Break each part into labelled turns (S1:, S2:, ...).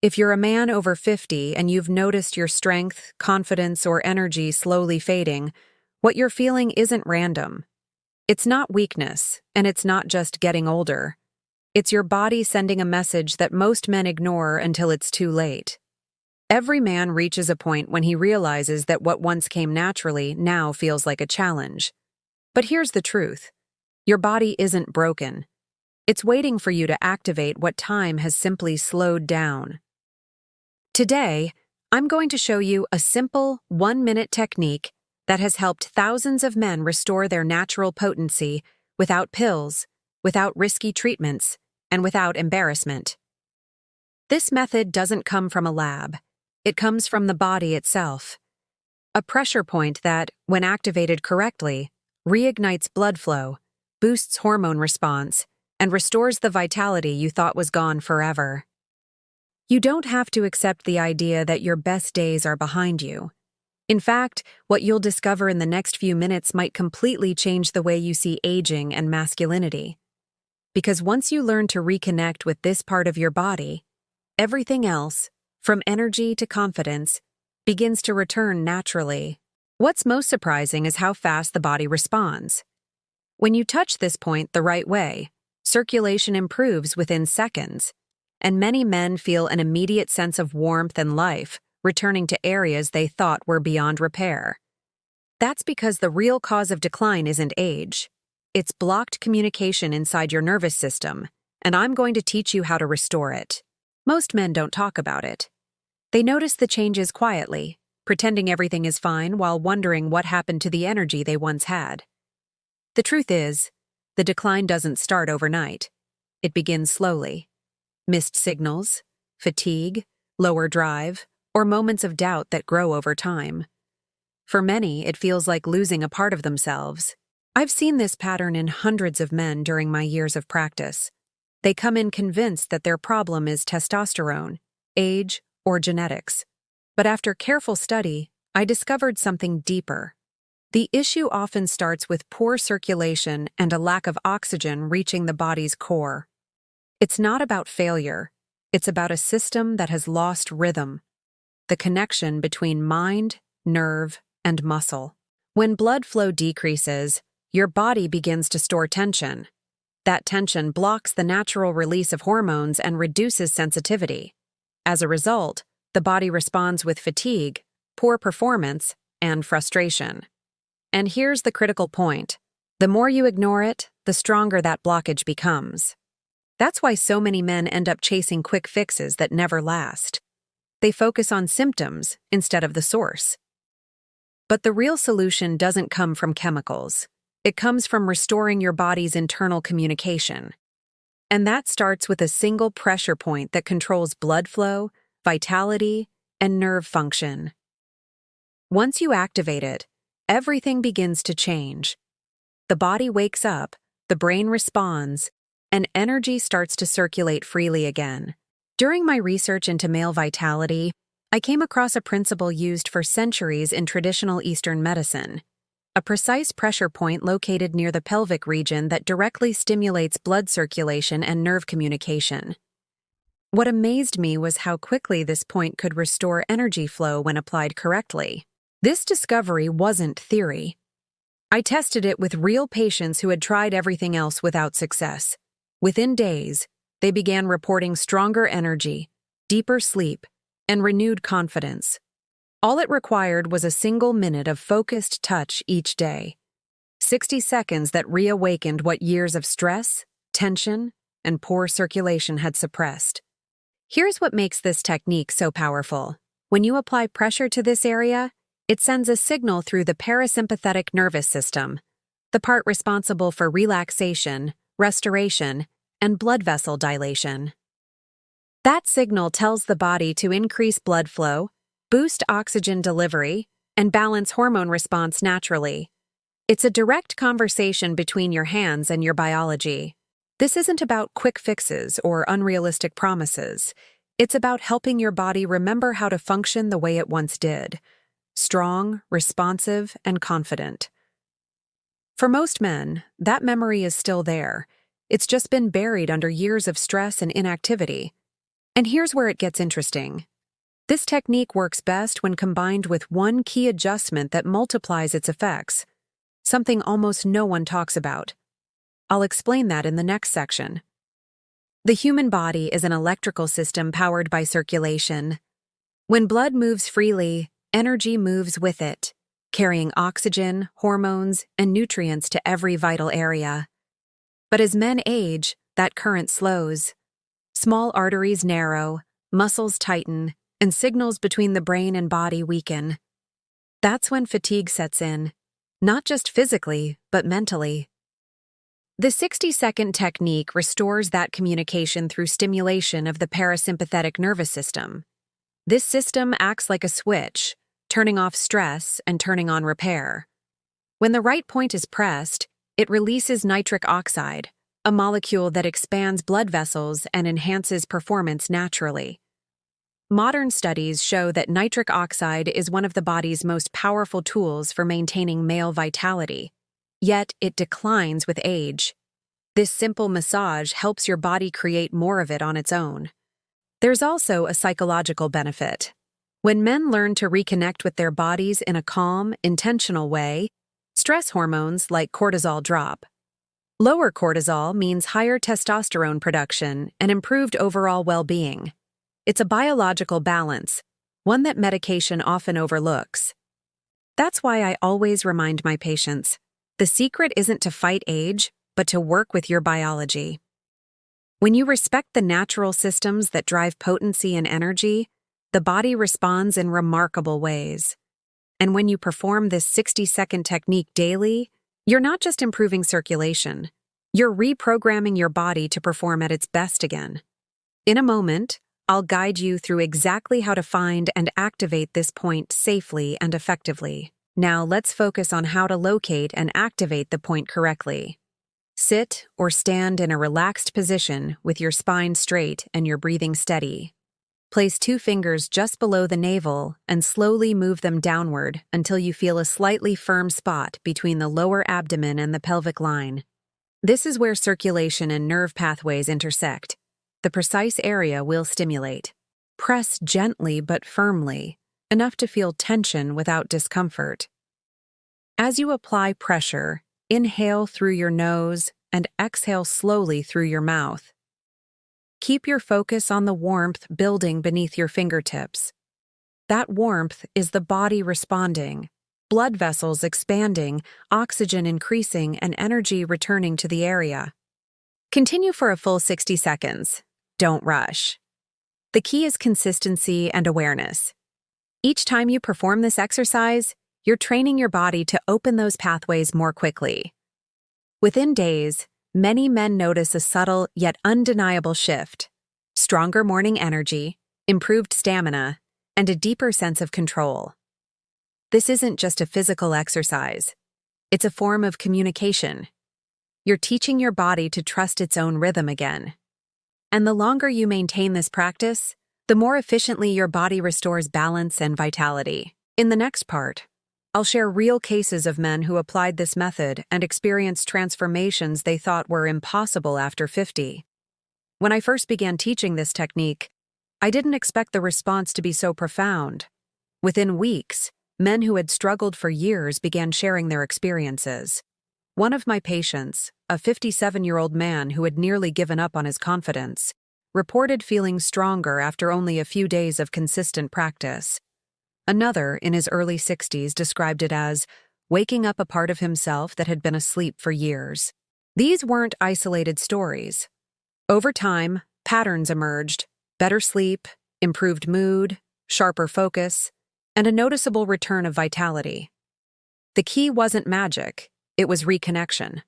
S1: If you're a man over 50 and you've noticed your strength, confidence, or energy slowly fading, what you're feeling isn't random. It's not weakness, and it's not just getting older. It's your body sending a message that most men ignore until it's too late. Every man reaches a point when he realizes that what once came naturally now feels like a challenge. But here's the truth. Your body isn't broken. It's waiting for you to activate what time has simply slowed down. Today, I'm going to show you a simple, 1-minute technique that has helped thousands of men restore their natural potency without pills, without risky treatments, and without embarrassment. This method doesn't come from a lab. It comes from the body itself. A pressure point that, when activated correctly, reignites blood flow, boosts hormone response, and restores the vitality you thought was gone forever. You don't have to accept the idea that your best days are behind you. In fact, what you'll discover in the next few minutes might completely change the way you see aging and masculinity. Because once you learn to reconnect with this part of your body, everything else, from energy to confidence, begins to return naturally. What's most surprising is how fast the body responds. When you touch this point the right way, circulation improves within seconds, and many men feel an immediate sense of warmth and life returning to areas they thought were beyond repair. That's because the real cause of decline isn't age. It's blocked communication inside your nervous system, and I'm going to teach you how to restore it. Most men don't talk about it. They notice the changes quietly, pretending everything is fine while wondering what happened to the energy they once had. The truth is, the decline doesn't start overnight. It begins slowly. Missed signals, fatigue, lower drive, or moments of doubt that grow over time. For many, it feels like losing a part of themselves. I've seen this pattern in hundreds of men during my years of practice. They come in convinced that their problem is testosterone, age, or genetics. But after careful study, I discovered something deeper. The issue often starts with poor circulation and a lack of oxygen reaching the body's core. It's not about failure. It's about a system that has lost rhythm, the connection between mind, nerve, and muscle. When blood flow decreases, your body begins to store tension. That tension blocks the natural release of hormones and reduces sensitivity. As a result, the body responds with fatigue, poor performance, and frustration. And here's the critical point. The more you ignore it, the stronger that blockage becomes. That's why so many men end up chasing quick fixes that never last. They focus on symptoms instead of the source. But the real solution doesn't come from chemicals. It comes from restoring your body's internal communication. And that starts with a single pressure point that controls blood flow, vitality, and nerve function. Once you activate it, everything begins to change. The body wakes up, the brain responds, and energy starts to circulate freely again. During my research into male vitality, I came across a principle used for centuries in traditional Eastern medicine, a precise pressure point located near the pelvic region that directly stimulates blood circulation and nerve communication. What amazed me was how quickly this point could restore energy flow when applied correctly. This discovery wasn't theory. I tested it with real patients who had tried everything else without success. Within days, they began reporting stronger energy, deeper sleep, and renewed confidence. All it required was a single minute of focused touch each day. 60 seconds that reawakened what years of stress, tension, and poor circulation had suppressed. Here's what makes this technique so powerful. When you apply pressure to this area, it sends a signal through the parasympathetic nervous system, the part responsible for relaxation, restoration, and blood vessel dilation. That signal tells the body to increase blood flow, boost oxygen delivery, and balance hormone response naturally. It's a direct conversation between your hands and your biology. This isn't about quick fixes or unrealistic promises. It's about helping your body remember how to function the way it once did: strong, responsive, and confident. For most men, that memory is still there. It's just been buried under years of stress and inactivity. And here's where it gets interesting. This technique works best when combined with one key adjustment that multiplies its effects, something almost no one talks about. I'll explain that in the next section. The human body is an electrical system powered by circulation. When blood moves freely, energy moves with it, carrying oxygen, hormones, and nutrients to every vital area. But as men age, that current slows. Small arteries narrow, muscles tighten, and signals between the brain and body weaken. That's when fatigue sets in, not just physically, but mentally. The 60-second technique restores that communication through stimulation of the parasympathetic nervous system. This system acts like a switch, turning off stress and turning on repair. When the right point is pressed, it releases nitric oxide, a molecule that expands blood vessels and enhances performance naturally. Modern studies show that nitric oxide is one of the body's most powerful tools for maintaining male vitality, yet it declines with age. This simple massage helps your body create more of it on its own. There's also a psychological benefit. When men learn to reconnect with their bodies in a calm, intentional way, stress hormones like cortisol drop. Lower cortisol means higher testosterone production and improved overall well-being. It's a biological balance, one that medication often overlooks. That's why I always remind my patients, the secret isn't to fight age, but to work with your biology. When you respect the natural systems that drive potency and energy, the body responds in remarkable ways. And when you perform this 60-second technique daily, you're not just improving circulation, you're reprogramming your body to perform at its best again. In a moment, I'll guide you through exactly how to find and activate this point safely and effectively. Now let's focus on how to locate and activate the point correctly. Sit or stand in a relaxed position with your spine straight and your breathing steady. Place 2 fingers just below the navel and slowly move them downward until you feel a slightly firm spot between the lower abdomen and the pelvic line. This is where circulation and nerve pathways intersect. The precise area we'll stimulate. Press gently but firmly, enough to feel tension without discomfort. As you apply pressure, inhale through your nose and exhale slowly through your mouth. Keep your focus on the warmth building beneath your fingertips. That warmth is the body responding, blood vessels expanding, oxygen increasing, and energy returning to the area. Continue for a full 60 seconds. Don't rush. The key is consistency and awareness. Each time you perform this exercise, you're training your body to open those pathways more quickly. Within days, many men notice a subtle yet undeniable shift: stronger morning energy, improved stamina, and a deeper sense of control. This isn't just a physical exercise. It's a form of communication. You're teaching your body to trust its own rhythm again. And the longer you maintain this practice, the more efficiently your body restores balance and vitality. In the next part, I'll share real cases of men who applied this method and experienced transformations they thought were impossible after 50. When I first began teaching this technique, I didn't expect the response to be so profound. Within weeks, men who had struggled for years began sharing their experiences. One of my patients, a 57-year-old man who had nearly given up on his confidence, reported feeling stronger after only a few days of consistent practice. Another, in his early 60s, described it as waking up a part of himself that had been asleep for years. These weren't isolated stories. Over time, patterns emerged: better sleep, improved mood, sharper focus, and a noticeable return of vitality. The key wasn't magic, it was reconnection.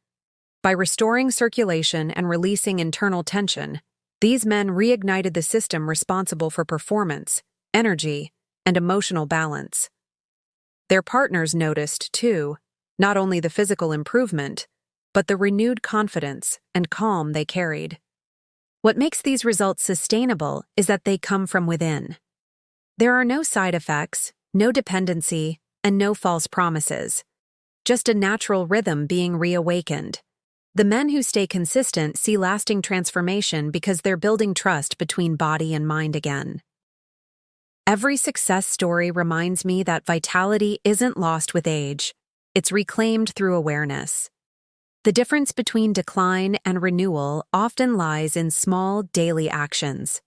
S1: By restoring circulation and releasing internal tension, these men reignited the system responsible for performance, energy, and emotional balance. Their partners noticed, too, not only the physical improvement, but the renewed confidence and calm they carried. What makes these results sustainable is that they come from within. There are no side effects, no dependency, and no false promises. Just a natural rhythm being reawakened. The men who stay consistent see lasting transformation because they're building trust between body and mind again. Every success story reminds me that vitality isn't lost with age, it's reclaimed through awareness. The difference between decline and renewal often lies in small, daily actions.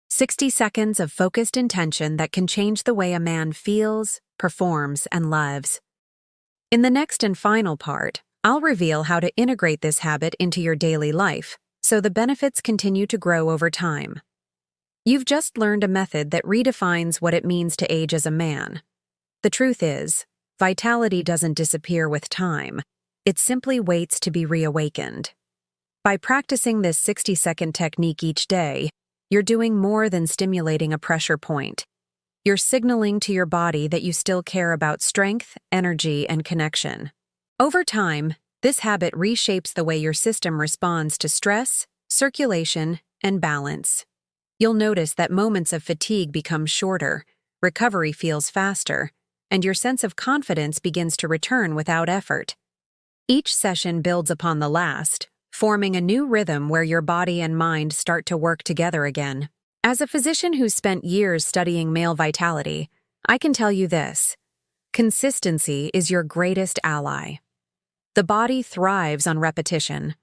S1: 60 seconds of focused intention that can change the way a man feels, performs, and lives. In the next and final part, I'll reveal how to integrate this habit into your daily life, so the benefits continue to grow over time. You've just learned a method that redefines what it means to age as a man. The truth is, vitality doesn't disappear with time. It simply waits to be reawakened. By practicing this 60-second technique each day, you're doing more than stimulating a pressure point. You're signaling to your body that you still care about strength, energy, and connection. Over time, this habit reshapes the way your system responds to stress, circulation, and balance. You'll notice that moments of fatigue become shorter, recovery feels faster, and your sense of confidence begins to return without effort. Each session builds upon the last, forming a new rhythm where your body and mind start to work together again. As a physician who's spent years studying male vitality, I can tell you this: consistency is your greatest ally. The body thrives on repetition.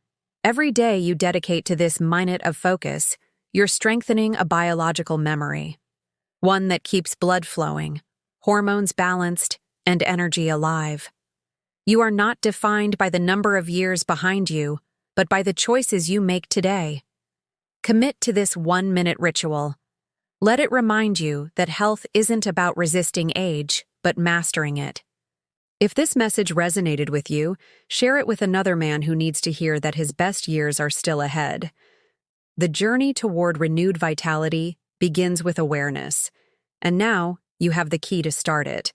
S1: Every day you dedicate to this minute of focus, you're strengthening a biological memory, one that keeps blood flowing, hormones balanced, and energy alive. You are not defined by the number of years behind you, but by the choices you make today. Commit to this 1-minute ritual. Let it remind you that health isn't about resisting age, but mastering it. If this message resonated with you, share it with another man who needs to hear that his best years are still ahead. The journey toward renewed vitality begins with awareness, and now you have the key to start it.